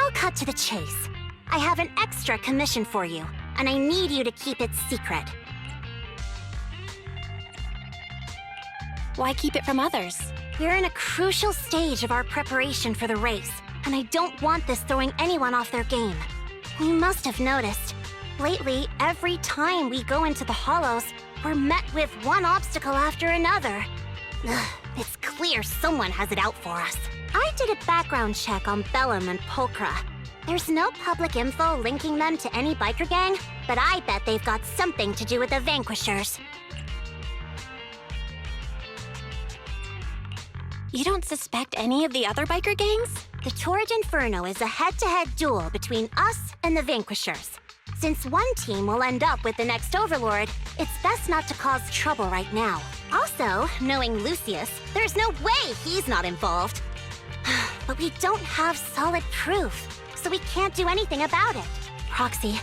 I'll cut to the chase. I have an extra commission for you, and I need you to keep it secret. Why keep it from others? We're in a crucial stage of our preparation for the race, and I don't want this throwing anyone off their game. You must have noticed. Lately, every time we go into the hollows, we're met with one obstacle after another. Ugh, it's clear someone has it out for us. I did a background check on Bellum and Pulchra. There's no public info linking them to any biker gang, but I bet they've got something to do with the Vanquishers. You don't suspect any of the other biker gangs? The Torrid Inferno is a head-to-head duel between us and the Vanquishers. Since one team will end up with the next Overlord, it's best not to cause trouble right now. Also, knowing Lucius, there's no way he's not involved. But we don't have solid proof, so we can't do anything about it. Proxy,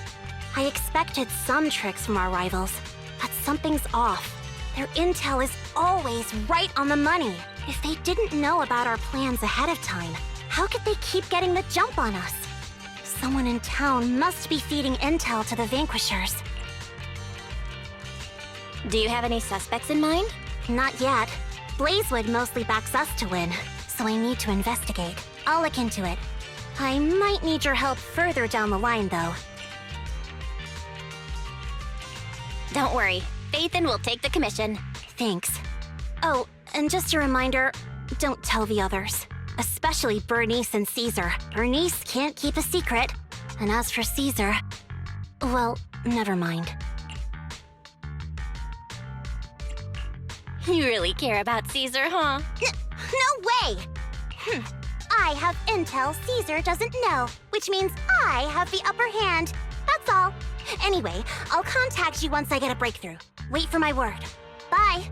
I expected some tricks from our rivals, but something's off. Their intel is always right on the money. If they didn't know about our plans ahead of time, how could they keep getting the jump on us? Someone in town must be feeding intel to the Vanquishers. Do you have any suspects in mind? Not yet. Blazewood mostly backs us to win, so I need to investigate. I'll look into it. I might need your help further down the line, though. Don't worry. Phaethon will take the commission. Thanks. Oh, and just a reminder, don't tell the others. Especially Bernice and Caesar. Bernice can't keep a secret. And as for Caesar, well, never mind. You really care about Caesar, huh? No way! I have intel Caesar doesn't know, which means I have the upper hand. That's all. Anyway, I'll contact you once I get a breakthrough. Wait for my word. Bye.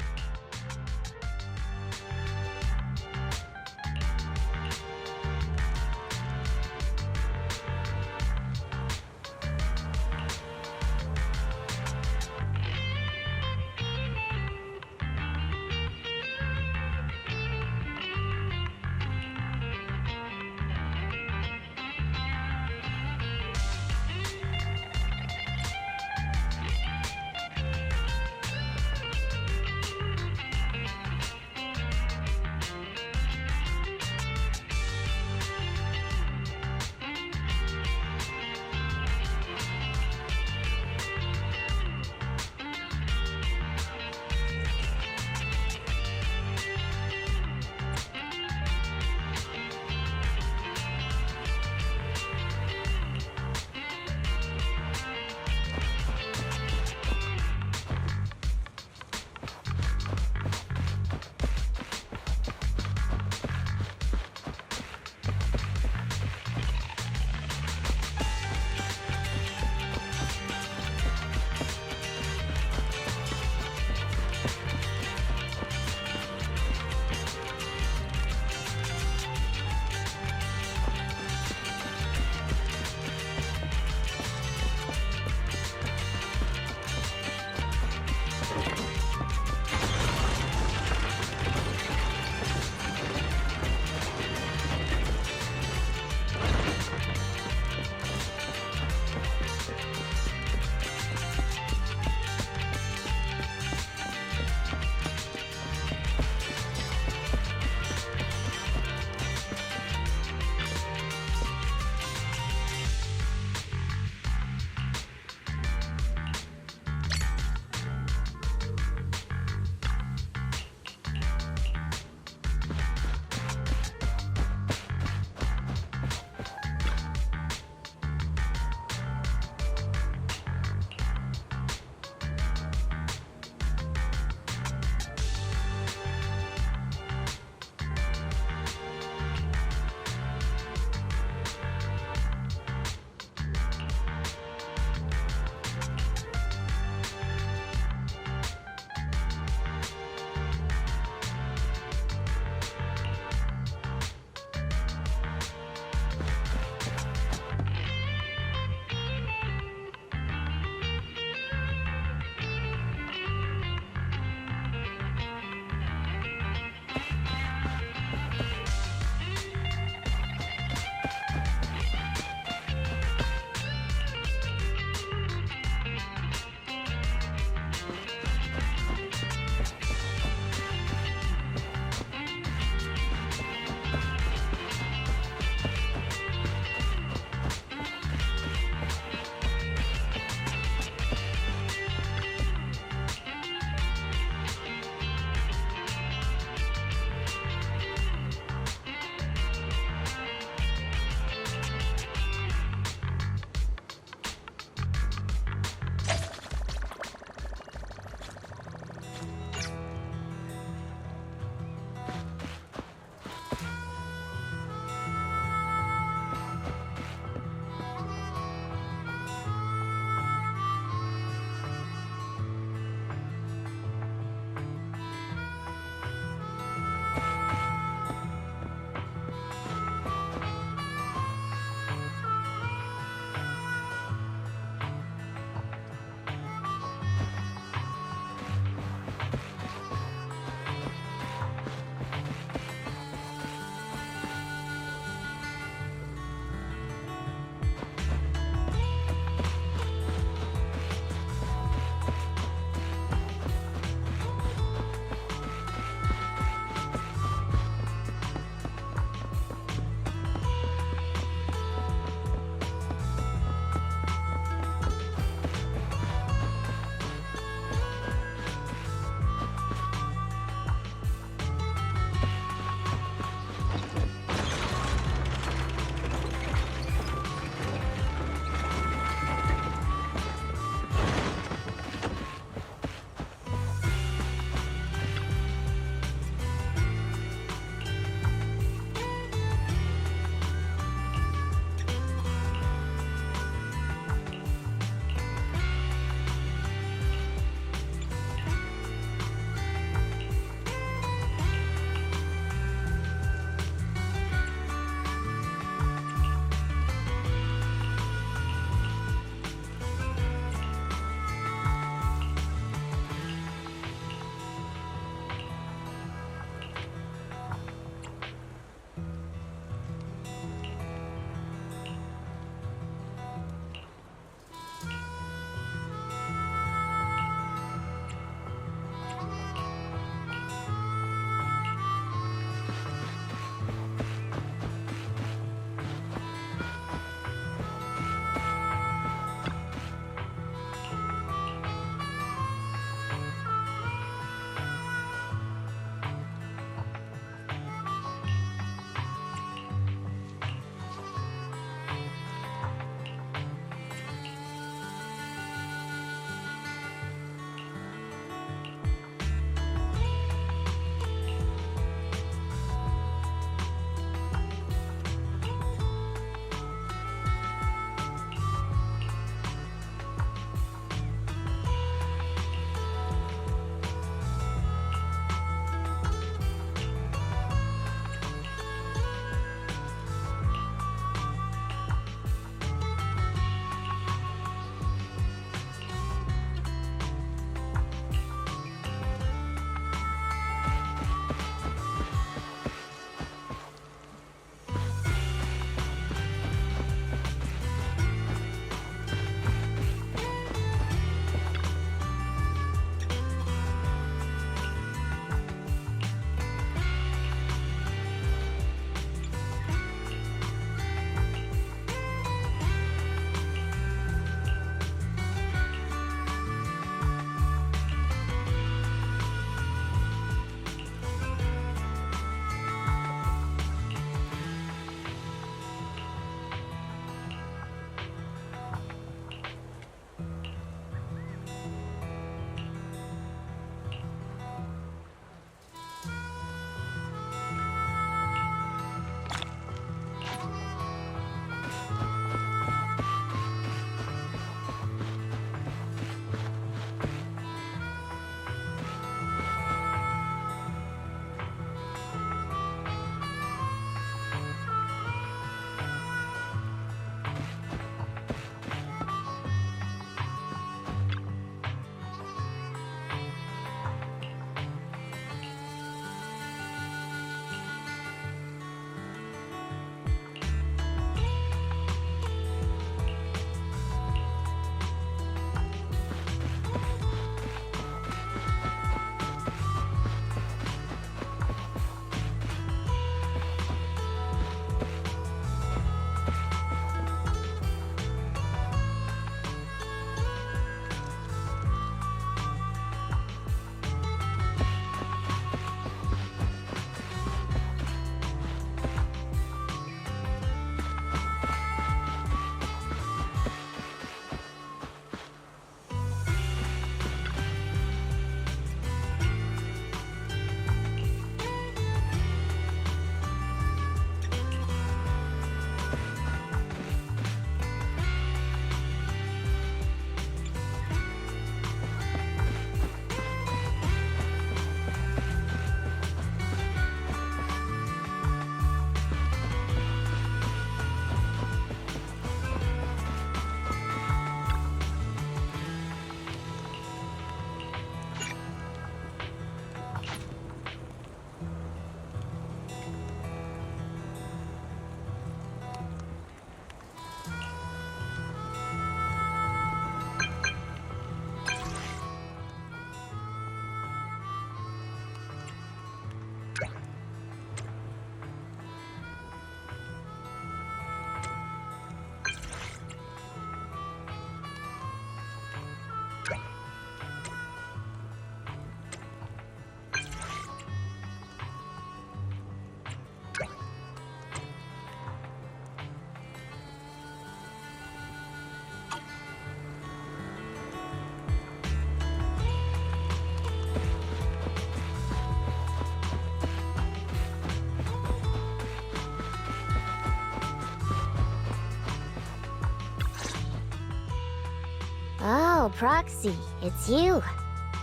Oh, Proxy, it's you.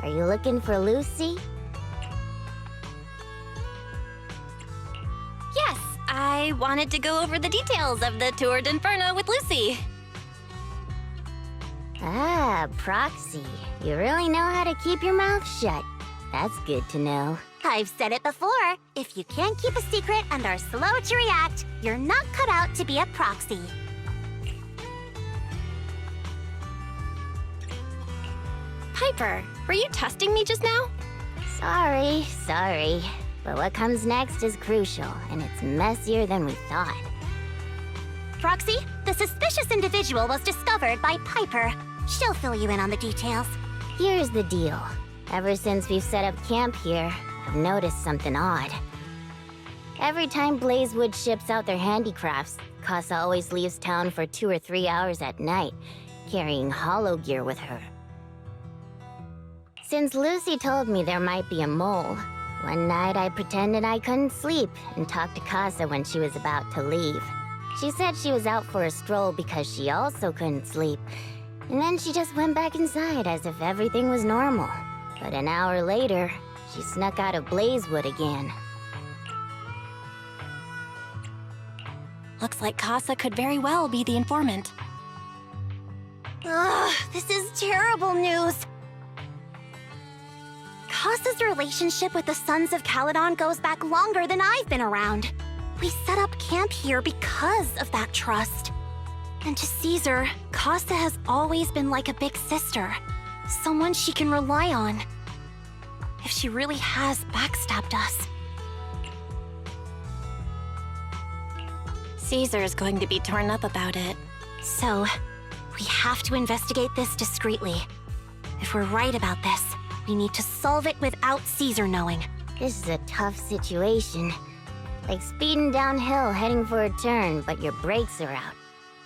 Are you looking for Lucy? Yes, I wanted to go over the details of the Tour d'Inferno with Lucy. Ah, Proxy. You really know how to keep your mouth shut. That's good to know. I've said it before. If you can't keep a secret and are slow to react, you're not cut out to be a proxy. Piper, were you testing me just now? Sorry. But what comes next is crucial, and it's messier than we thought. Proxy, the suspicious individual was discovered by Piper. She'll fill you in on the details. Here's the deal. Ever since we've set up camp here, I've noticed something odd. Every time Blazewood ships out their handicrafts, Casa always leaves town for 2 or 3 hours at night, carrying hollow gear with her. Since Lucy told me there might be a mole, one night I pretended I couldn't sleep and talked to Casa when she was about to leave. She said she was out for a stroll because she also couldn't sleep, and then she just went back inside as if everything was normal. But an hour later, she snuck out of Blazewood again. Looks like Casa could very well be the informant. Ugh, this is terrible news. Casa's relationship with the Sons of Caledon goes back longer than I've been around. We set up camp here because of that trust. And to Caesar, Casa has always been like a big sister. Someone she can rely on. If she really has backstabbed us. Caesar is going to be torn up about it. So, we have to investigate this discreetly. If we're right about this, we need to solve it without Caesar knowing. This is a tough situation. Like speeding downhill heading for a turn, but your brakes are out.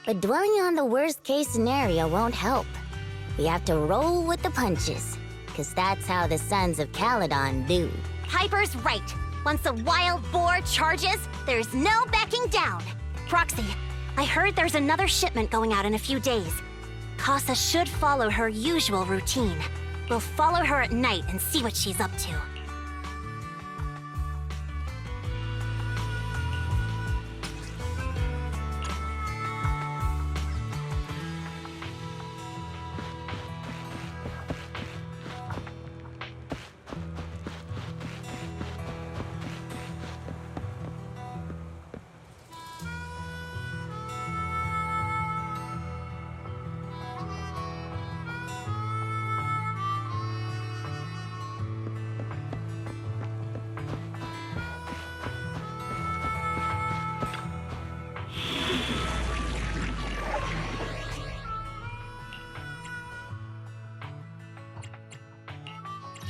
But dwelling on the worst-case scenario won't help. We have to roll with the punches, because that's how the Sons of Caledon do. Piper's right. Once a wild boar charges, there's no backing down. Proxy, I heard there's another shipment going out in a few days. Casa should follow her usual routine. We'll follow her at night and see what she's up to.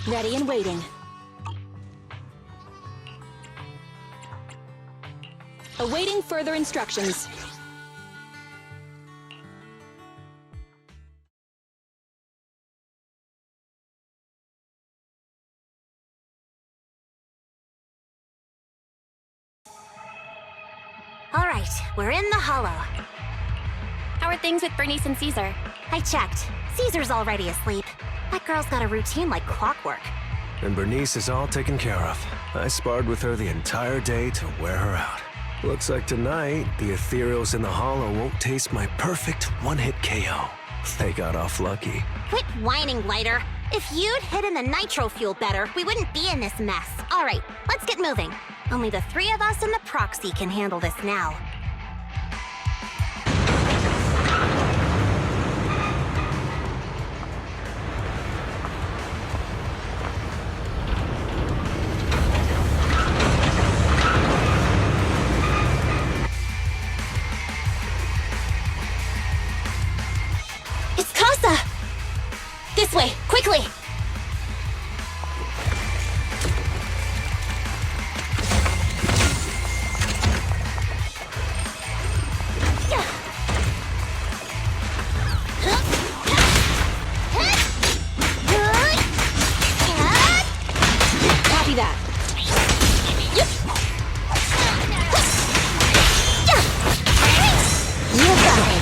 Ready and waiting. Awaiting further instructions. All right, we're in the hollow. How are things with Bernice and Caesar? I checked. Caesar's already asleep. That girl's got a routine like clockwork. And Bernice is all taken care of. I sparred with her the entire day to wear her out. Looks like tonight, the ethereals in the hollow won't taste my perfect one-hit KO. They got off lucky. Quit whining, Lighter. If you'd hidden the nitro fuel better, we wouldn't be in this mess. All right, let's get moving. Only the 3 of us and the proxy can handle this now. It's Casa! This way, quickly! Copy that. You got it!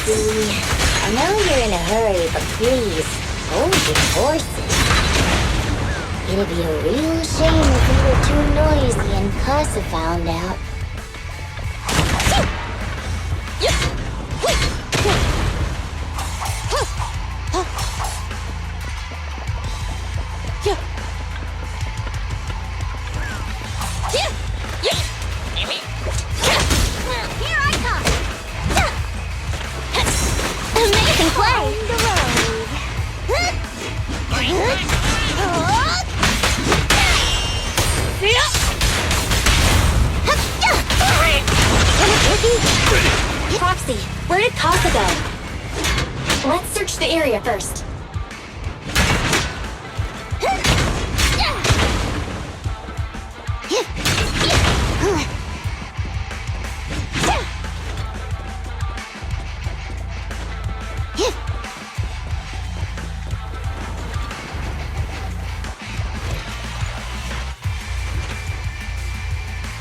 Proxy, I know you're in a hurry, but please, hold your horses. It'd be a real shame if we were too noisy and Casa found out. Here I come! Amazing play! Proxy, where did Casa go? Let's search the area first.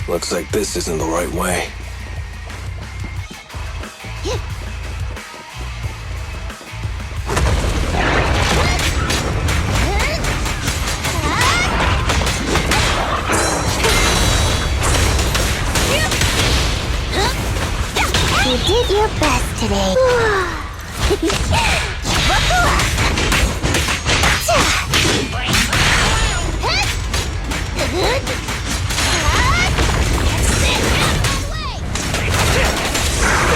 Looks like this isn't the right way. You did your best today.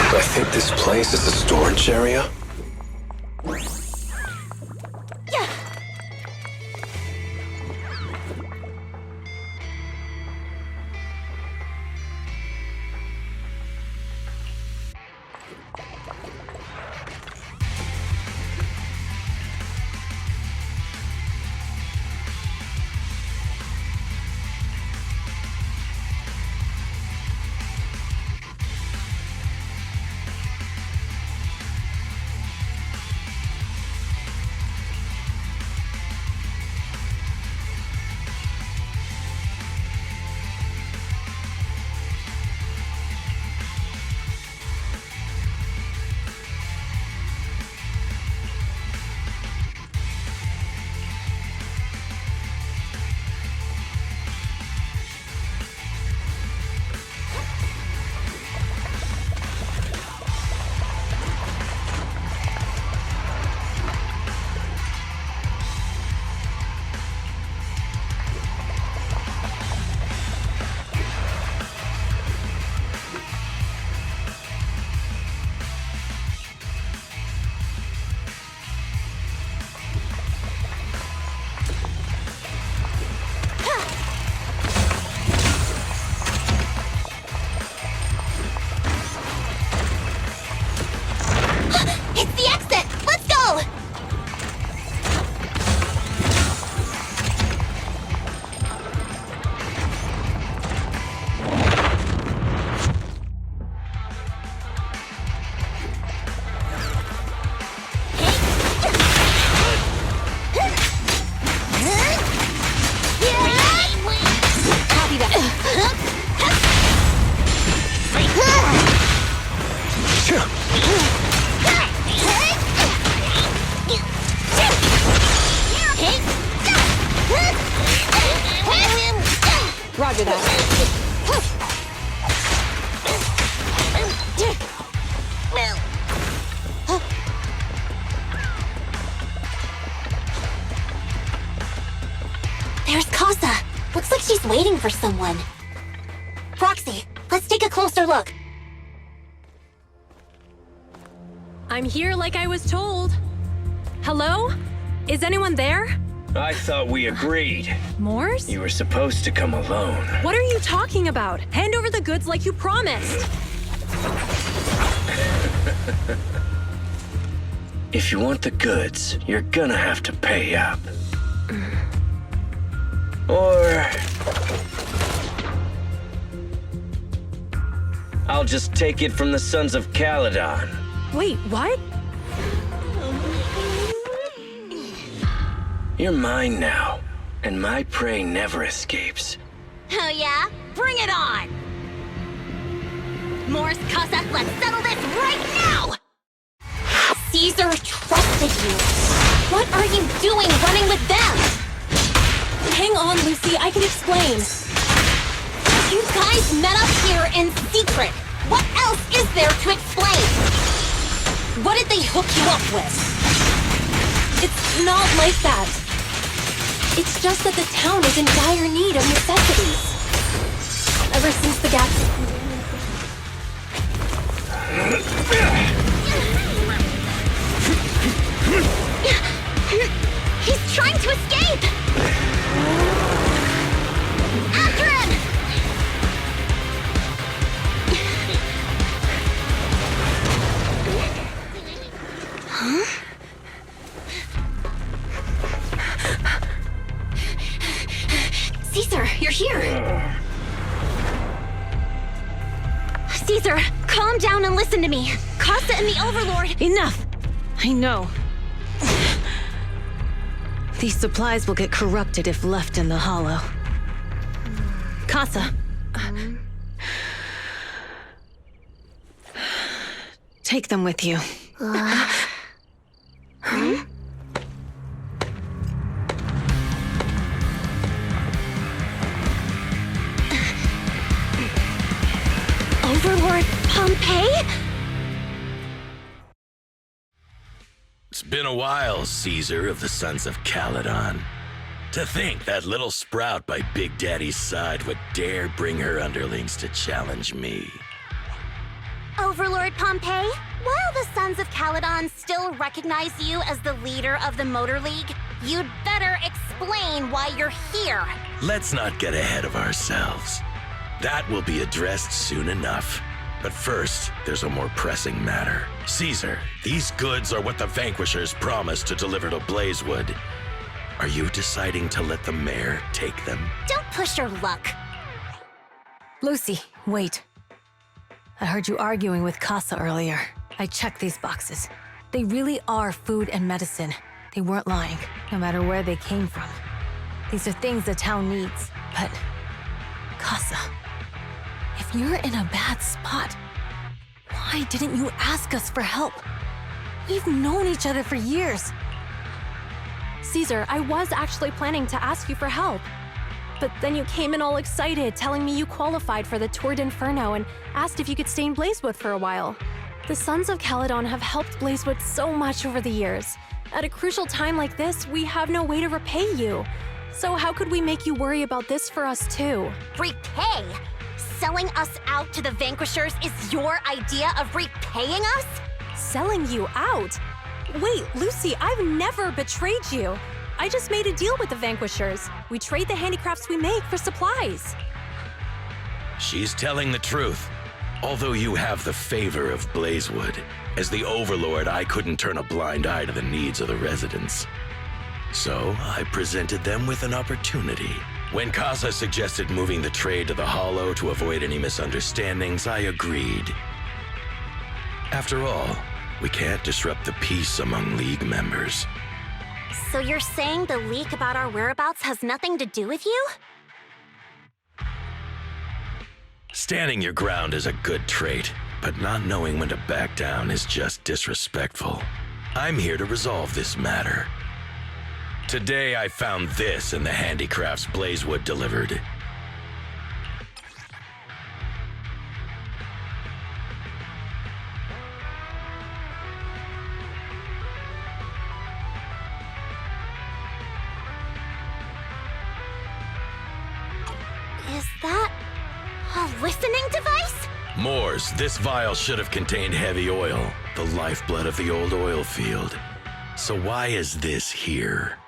I think this place is a storage area. It's the exit! Let's go! Copy that. Roger that. There's Casa. Looks like she's waiting for someone. Proxy, let's take a closer look. I'm here like I was told. Hello? Is anyone there? I thought we agreed. Morse? You were supposed to come alone. What are you talking about? Hand over the goods like you promised. If you want the goods, you're gonna have to pay up. Or... I'll just take it from the Sons of Caledon. Wait, what? You're mine now, and my prey never escapes. Oh yeah? Bring it on! Morse, Casa, let's settle this right now! at you. What are you doing running with them? Hang on, Lucy, I can explain. You guys met up here in secret. What else is there to explain? What did they hook you up with? It's not like that. It's just that the town is in dire need of necessities. Ever since the gas... He's trying to escape! After him! Huh? Caesar, you're here! Caesar, calm down and listen to me. Casa and the Overlord... Enough! I know. These supplies will get corrupted if left in the hollow. Casa. Take them with you. Overlord Pompeii? It's been a while, Caesar of the Sons of Caledon. To think that little sprout by Big Daddy's side would dare bring her underlings to challenge me. Overlord Pompeii, while the Sons of Caledon still recognize you as the leader of the Motor League, you'd better explain why you're here. Let's not get ahead of ourselves. That will be addressed soon enough. But first, there's a more pressing matter. Caesar, these goods are what the Vanquishers promised to deliver to Blazewood. Are you deciding to let the mayor take them? Don't push your luck. Lucy, wait. I heard you arguing with Casa earlier. I checked these boxes. They really are food and medicine. They weren't lying, no matter where they came from. These are things the town needs, but... Casa, if you're in a bad spot, why didn't you ask us for help? We've known each other for years. Caesar, I was actually planning to ask you for help. But then you came in all excited, telling me you qualified for the Tour d'Inferno and asked if you could stay in Blazewood for a while. The Sons of Caledon have helped Blazewood so much over the years. At a crucial time like this, we have no way to repay you. So how could we make you worry about this for us too? Repay? Selling us out to the Vanquishers is your idea of repaying us? Selling you out? Wait, Lucy, I've never betrayed you. I just made a deal with the Vanquishers. We trade the handicrafts we make for supplies. She's telling the truth. Although you have the favor of Blazewood, as the Overlord, I couldn't turn a blind eye to the needs of the residents. So I presented them with an opportunity. When Casa suggested moving the trade to the Hollow to avoid any misunderstandings, I agreed. After all, we can't disrupt the peace among League members. So you're saying the leak about our whereabouts has nothing to do with you? Standing your ground is a good trait, but not knowing when to back down is just disrespectful. I'm here to resolve this matter. Today I found this in the handicrafts Blazewood delivered. Is that a listening device? Moors, this vial should have contained heavy oil, the lifeblood of the old oil field. So why is this here?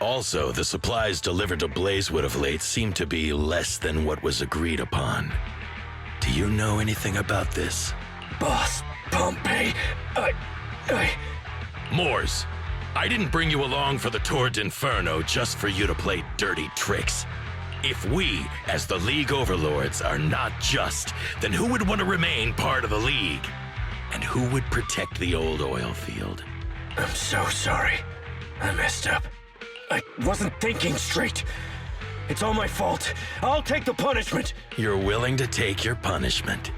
Also, the supplies delivered to Blazewood of late seem to be less than what was agreed upon. Do you know anything about this? Boss, Pompeii, Moors, I didn't bring you along for the Tour d'Inferno just for you to play dirty tricks. If we, as the League Overlords, are not just, then who would want to remain part of the League? And who would protect the old oil field? I'm so sorry. I messed up. I wasn't thinking straight. It's all my fault. I'll take the punishment. You're willing to take your punishment.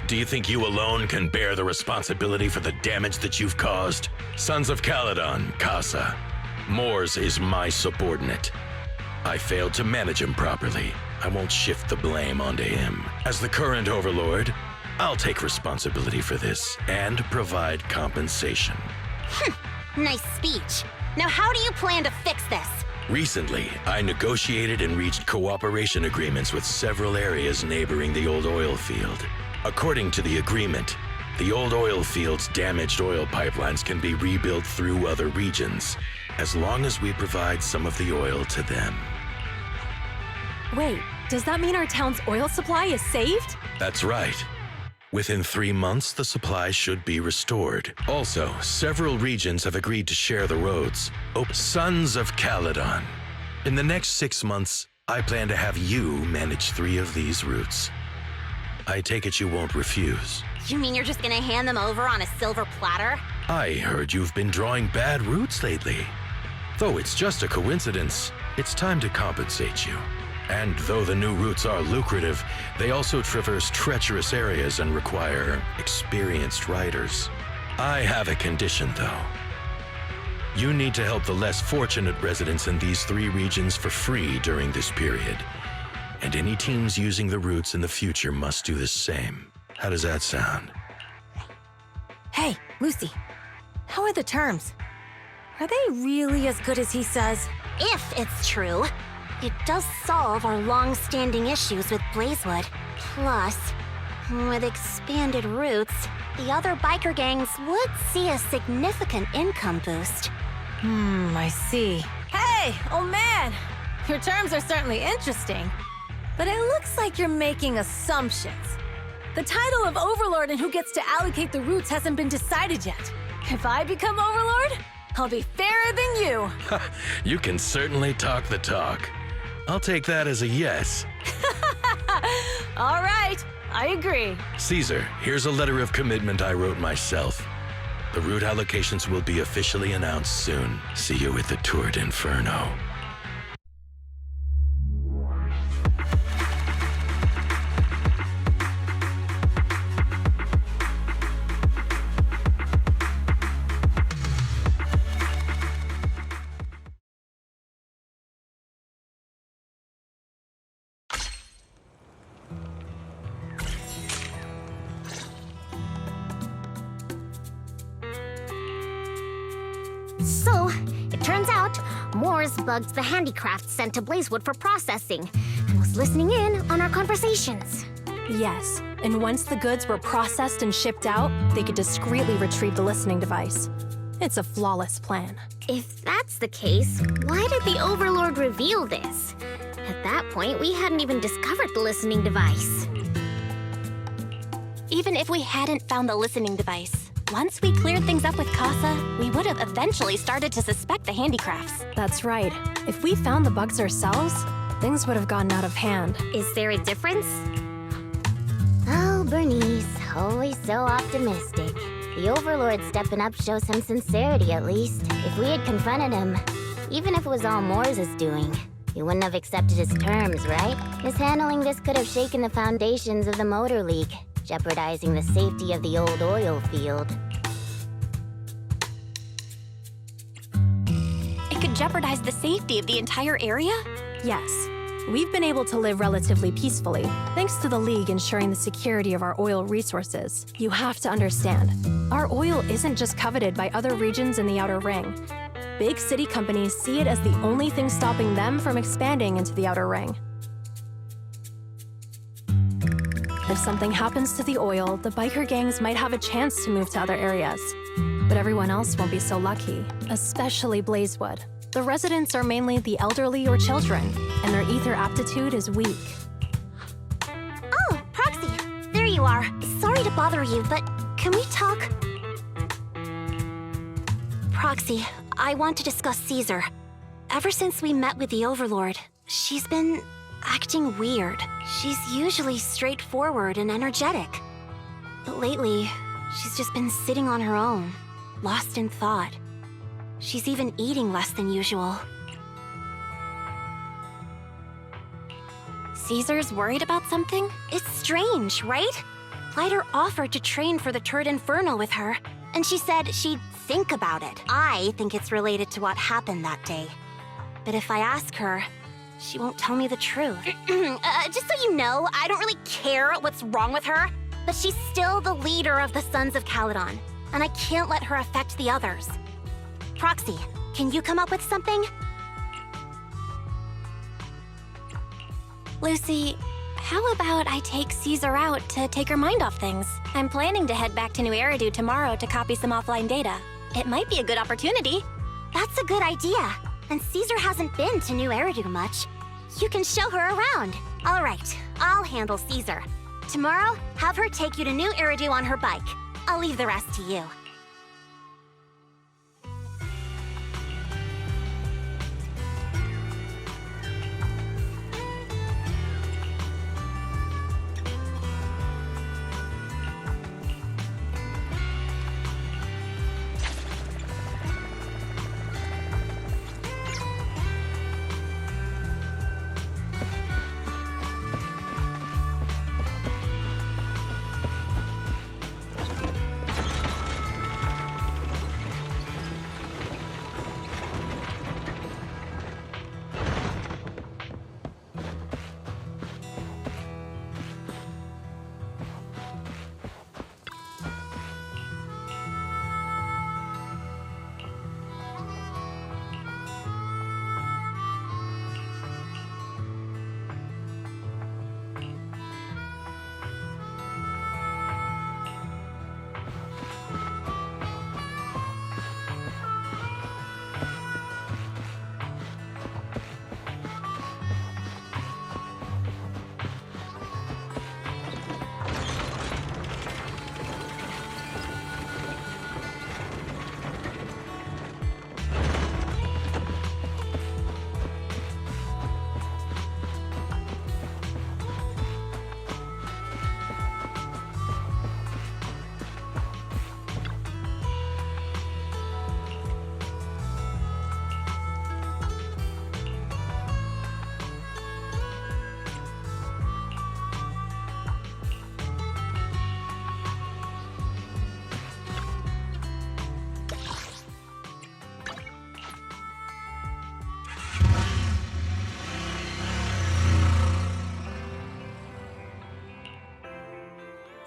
Do you think you alone can bear the responsibility for the damage that you've caused? Sons of Caledon, Casa. Mors is my subordinate. I failed to manage him properly. I won't shift the blame onto him. As the current overlord, I'll take responsibility for this and provide compensation. Nice speech. Now how do you plan to fix this? Recently, I negotiated and reached cooperation agreements with several areas neighboring the old oil field. According to the agreement, the old oil field's damaged oil pipelines can be rebuilt through other regions, as long as we provide some of the oil to them. Wait, does that mean our town's oil supply is saved? That's right. Within 3 months, the supply should be restored. Also, several regions have agreed to share the roads. Oh, Sons of Caledon. In the next 6 months, I plan to have you manage 3 of these routes. I take it you won't refuse. You mean you're just gonna hand them over on a silver platter? I heard you've been drawing bad routes lately. Though it's just a coincidence, it's time to compensate you. And though the new routes are lucrative, they also traverse treacherous areas and require experienced riders. I have a condition, though. You need to help the less fortunate residents in these 3 regions for free during this period. And any teams using the routes in the future must do the same. How does that sound? Hey, Lucy, how are the terms? Are they really as good as he says? If it's true, it does solve our long-standing issues with Blazewood. Plus, with expanded routes, the other biker gangs would see a significant income boost. I see. Hey, old man! Your terms are certainly interesting, but it looks like you're making assumptions. The title of Overlord and who gets to allocate the routes hasn't been decided yet. If I become Overlord, I'll be fairer than you. You can certainly talk the talk. I'll take that as a yes. All right, I agree. Caesar, here's a letter of commitment I wrote myself. The route allocations will be officially announced soon. See you at the Tour d'Inferno. So, it turns out, Mors bugged the handicrafts sent to Blazewood for processing, and was listening in on our conversations. Yes, and once the goods were processed and shipped out, they could discreetly retrieve the listening device. It's a flawless plan. If that's the case, why did the Overlord reveal this? At that point, we hadn't even discovered the listening device. Even if we hadn't found the listening device, once we cleared things up with Casa, we would have eventually started to suspect the handicrafts. That's right. If we found the bugs ourselves, things would have gotten out of hand. Is there a difference? Oh, Bernice, always so optimistic. The Overlord stepping up shows some sincerity, at least. If we had confronted him, even if it was all Mors' doing, he wouldn't have accepted his terms, right? Mishandling this could have shaken the foundations of the Motor League, jeopardizing the safety of the old oil field. It could jeopardize the safety of the entire area? Yes. We've been able to live relatively peacefully, thanks to the League ensuring the security of our oil resources. You have to understand, our oil isn't just coveted by other regions in the Outer Ring. Big city companies see it as the only thing stopping them from expanding into the Outer Ring. If something happens to the oil, the biker gangs might have a chance to move to other areas. But everyone else won't be so lucky, especially Blazewood. The residents are mainly the elderly or children, and their ether aptitude is weak. Oh, Proxy, there you are. Sorry to bother you, but can we talk? Proxy, I want to discuss Caesar. Ever since we met with the Overlord, she's been acting weird. She's usually straightforward and energetic. But lately, she's just been sitting on her own, lost in thought. She's even eating less than usual. Caesar's worried about something? It's strange, right? Lighter offered to train for the Turd Inferno with her, and she said she'd think about it. I think it's related to what happened that day. But if I ask her, she won't tell me the truth. Just so you know, I don't really care what's wrong with her, but she's still the leader of the Sons of Caledon, and I can't let her affect the others. Proxy, can you come up with something? Lucy, how about I take Caesar out to take her mind off things? I'm planning to head back to New Eridu tomorrow to copy some offline data. It might be a good opportunity. That's a good idea. And Caesar hasn't been to New Eridu much. You can show her around. All right, I'll handle Caesar. Tomorrow, have her take you to New Eridu on her bike. I'll leave the rest to you.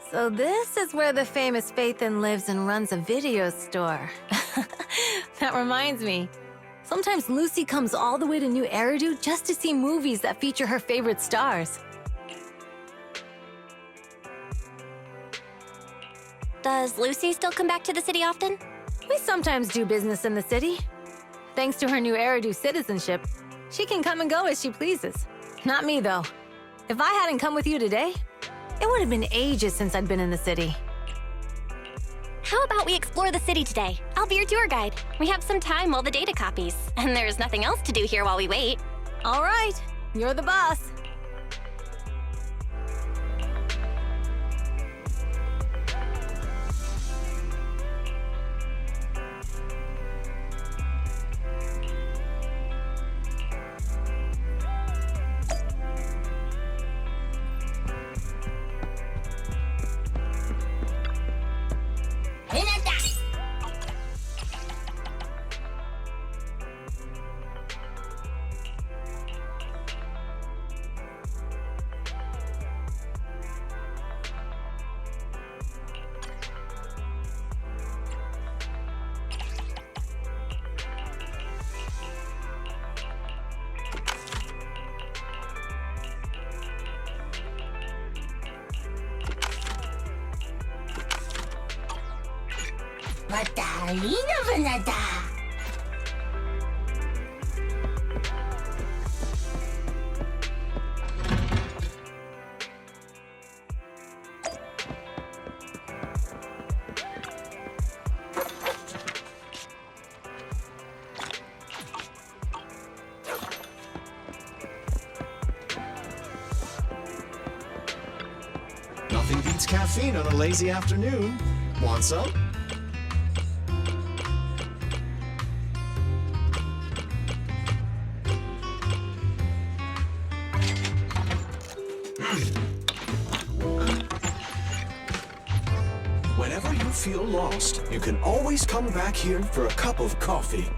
So this is where the famous Phaethon lives and runs a video store. That reminds me. Sometimes Lucy comes all the way to New Eridu just to see movies that feature her favorite stars. Does Lucy still come back to the city often? We sometimes do business in the city. Thanks to her New Eridu citizenship, she can come and go as she pleases. Not me, though. If I hadn't come with you today, it would have been ages since I'd been in the city. How about we explore the city today? I'll be your tour guide. We have some time while the data copies, and there's nothing else to do here while we wait. All right, you're the boss. Nothing beats caffeine on a lazy afternoon. Want some? you feel lost, you can always come back here for a cup of coffee.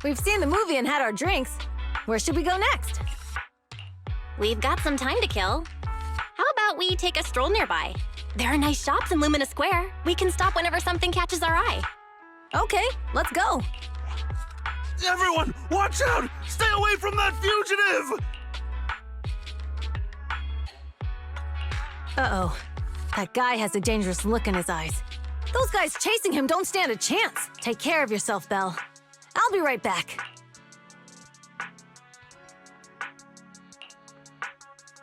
We've seen the movie and had our drinks. Where should we go next? We've got some time to kill. How about we take a stroll nearby? There are nice shops in Lumina Square. We can stop whenever something catches our eye. Okay, let's go. Everyone, watch out! Stay away from that fugitive! Uh-oh. That guy has a dangerous look in his eyes. Those guys chasing him don't stand a chance. Take care of yourself, Belle. I'll be right back.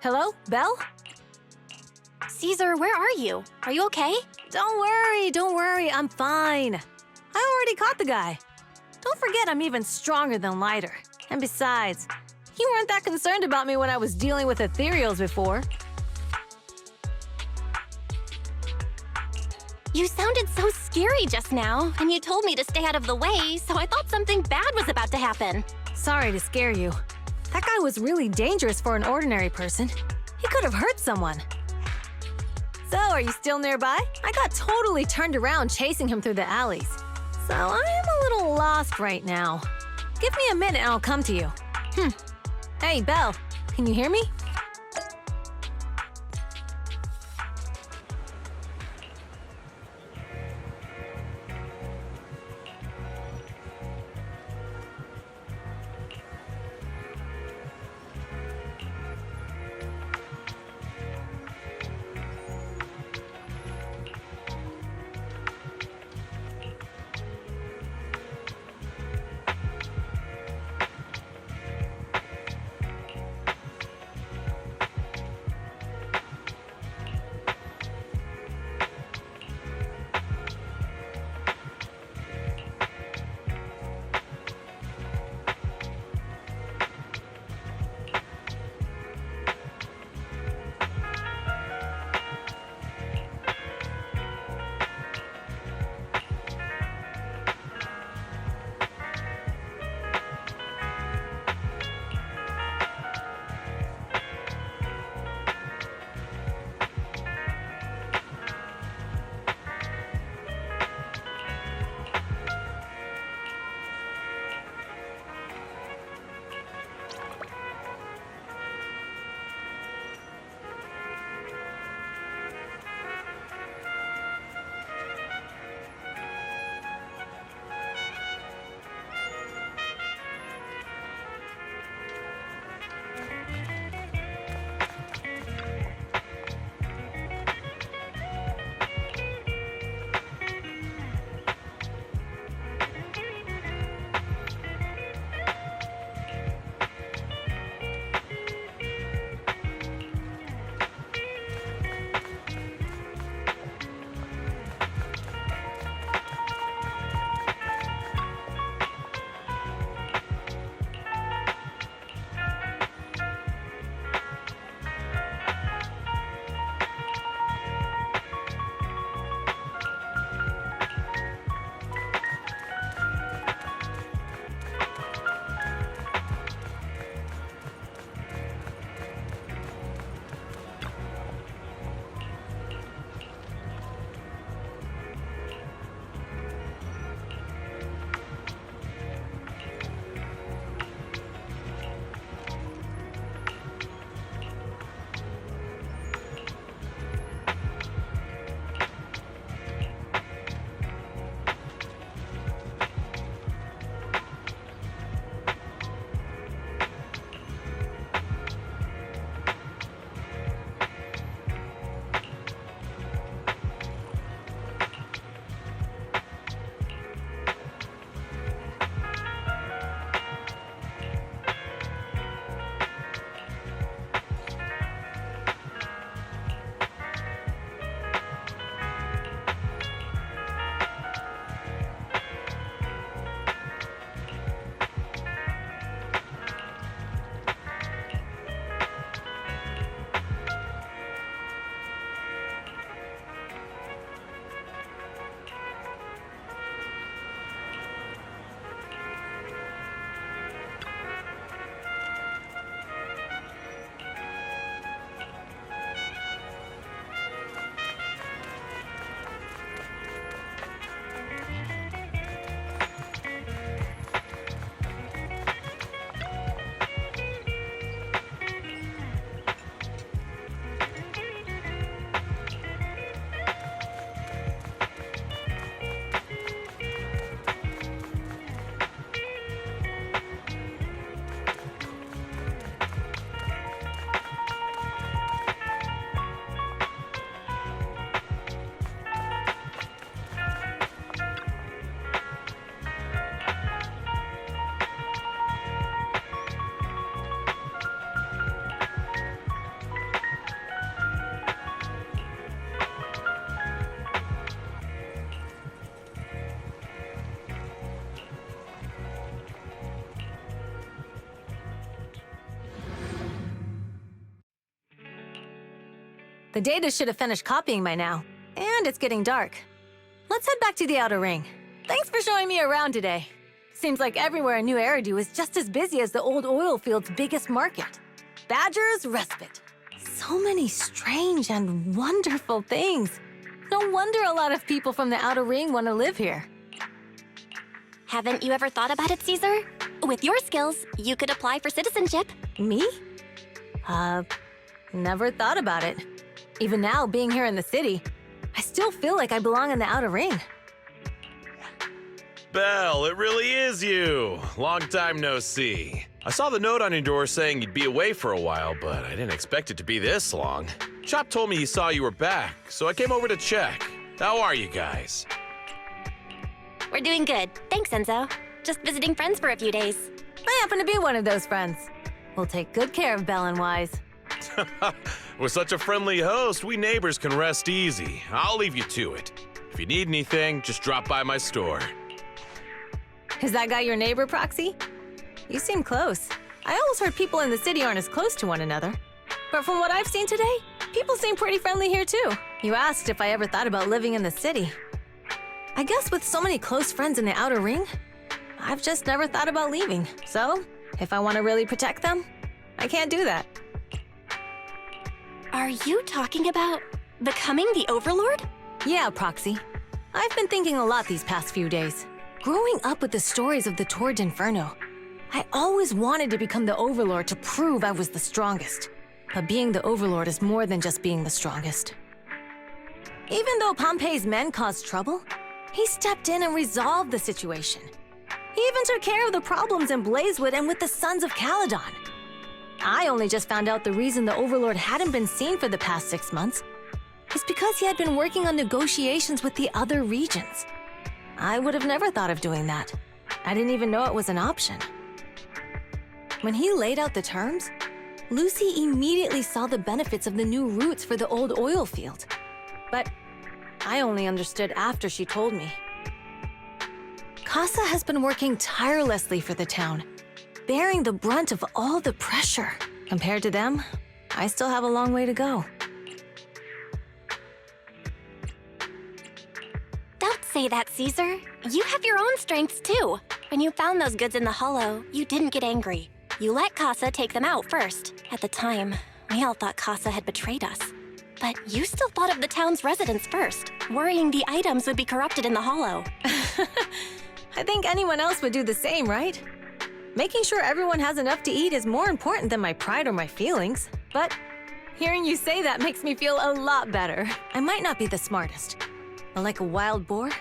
Hello, Belle? Caesar, where are you? Are you okay? Don't worry, I'm fine. I already caught the guy. Don't forget I'm even stronger than Lighter. And besides, you weren't that concerned about me when I was dealing with ethereals before. You sounded so scary just now, and you told me to stay out of the way, so I thought something bad was about to happen. Sorry to scare you. That guy was really dangerous for an ordinary person. He could have hurt someone. So, are you still nearby? I got totally turned around chasing him through the alleys. So, I am a little lost right now. Give me a minute and I'll come to you. Hey, Belle, can you hear me? The data should have finished copying by now. And it's getting dark. Let's head back to the Outer Ring. Thanks for showing me around today. Seems like everywhere in New Eridu is just as busy as the old oil field's biggest market. Badger's Respite. So many strange and wonderful things. No wonder a lot of people from the Outer Ring want to live here. Haven't you ever thought about it, Caesar? With your skills, you could apply for citizenship. Me? Never thought about it. Even now, being here in the city, I still feel like I belong in the Outer Ring. Belle, it really is you. Long time no see. I saw the note on your door saying you'd be away for a while, but I didn't expect it to be this long. Chop told me he saw you were back, so I came over to check. How are you guys? We're doing good. Thanks, Enzo. Just visiting friends for a few days. I happen to be one of those friends. We'll take good care of Belle and Wise. With such a friendly host, we neighbors can rest easy. I'll leave you to it. If you need anything, just drop by my store. Is that guy your neighbor, Proxy? You seem close. I always heard people in the city aren't as close to one another. But from what I've seen today, people seem pretty friendly here too. You asked if I ever thought about living in the city. I guess with so many close friends in the Outer Ring, I've just never thought about leaving. So, if I want to really protect them, I can't do that. Are you talking about becoming the Overlord? Yeah, Proxy. I've been thinking a lot these past few days. Growing up with the stories of the Torrid Inferno, I always wanted to become the Overlord to prove I was the strongest. But being the Overlord is more than just being the strongest. Even though Pompey's men caused trouble, he stepped in and resolved the situation. He even took care of the problems in Blazewood and with the Sons of Caledon. I only just found out the reason the Overlord hadn't been seen for the past 6 months is because he had been working on negotiations with the other regions. I would have never thought of doing that. I didn't even know it was an option. When he laid out the terms, Lucy immediately saw the benefits of the new routes for the old oil field. But I only understood after she told me. Casa has been working tirelessly for the town, bearing the brunt of all the pressure. Compared to them, I still have a long way to go. Don't say that, Caesar. You have your own strengths too. When you found those goods in the hollow, you didn't get angry. You let Casa take them out first. At the time, we all thought Casa had betrayed us. But you still thought of the town's residents first, worrying the items would be corrupted in the hollow. I think anyone else would do the same, right? Making sure everyone has enough to eat is more important than my pride or my feelings. But hearing you say that makes me feel a lot better. I might not be the smartest, but like a wild boar,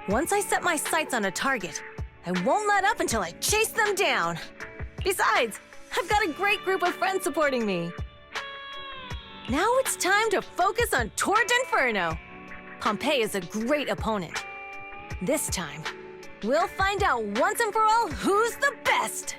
once I set my sights on a target, I won't let up until I chase them down. Besides, I've got a great group of friends supporting me. Now it's time to focus on Torrid Inferno. Pompey is a great opponent. This time, we'll find out once and for all who's the best!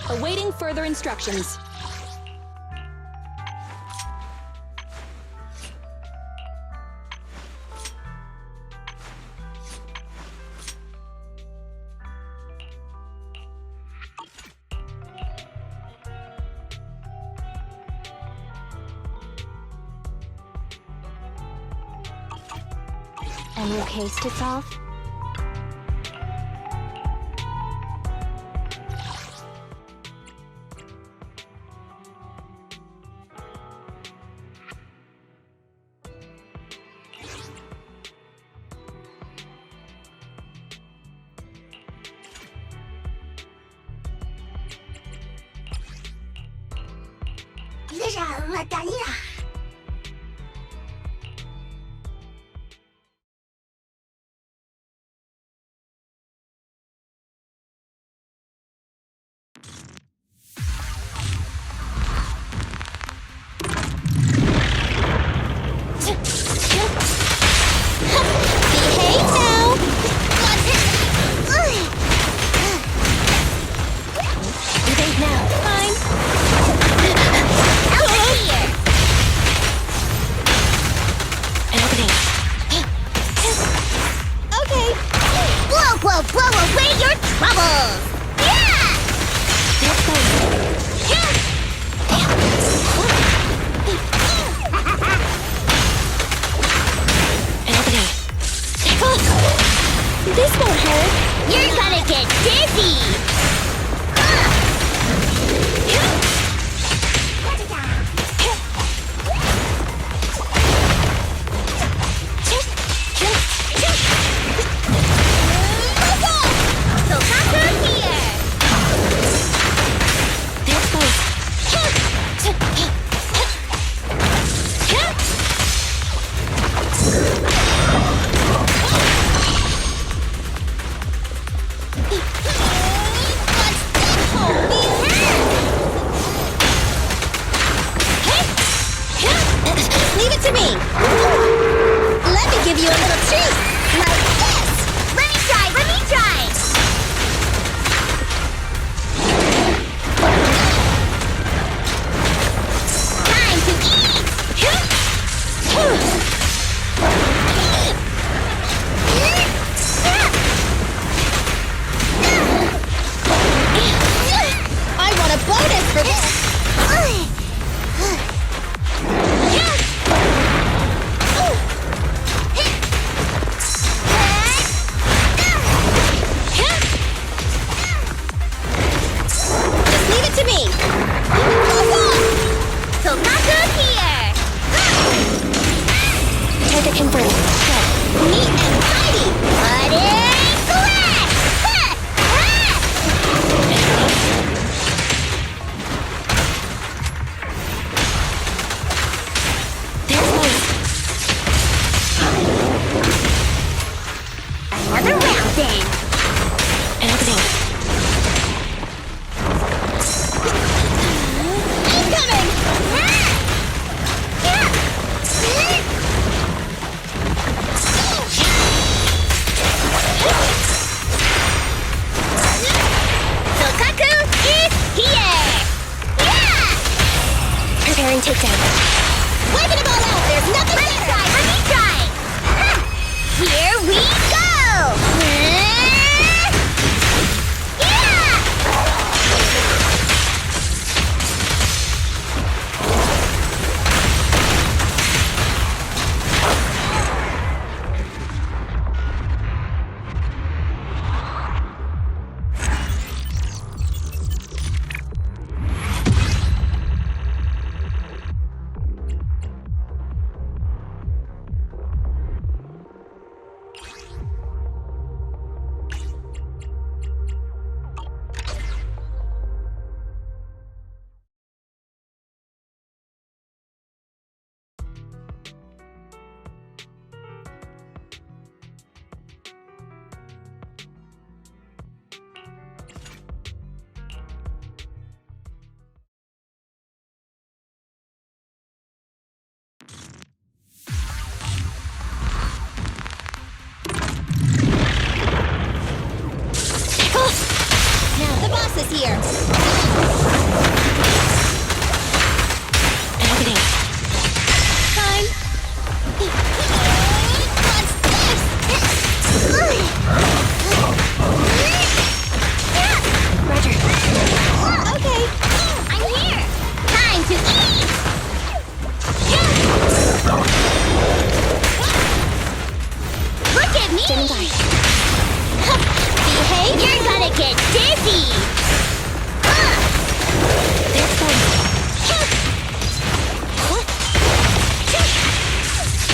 Awaiting further instructions. A new case to solve? Madalena. 「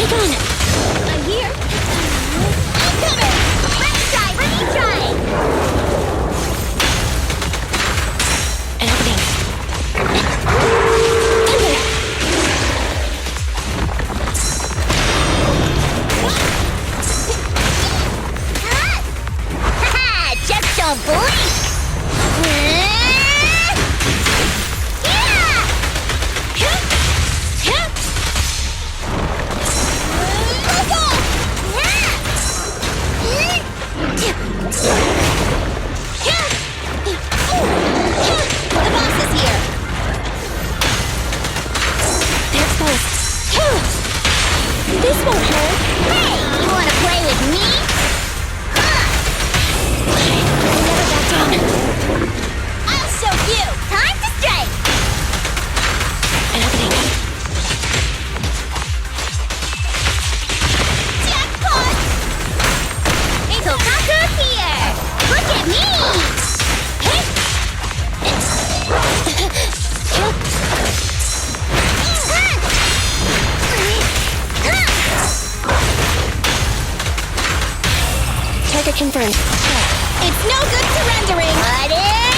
Take on! I'm here. Incoming! Let me try! An opening. Haha! Just don't blink! The boss is here! They're exposed. This won't hurt. Hey, you wanna play with me? Never back down. I'll show you. Time to strike. An opening. Jackpot! Tokaku's here. Look at me. Target confirmed. It's no good surrendering. What is?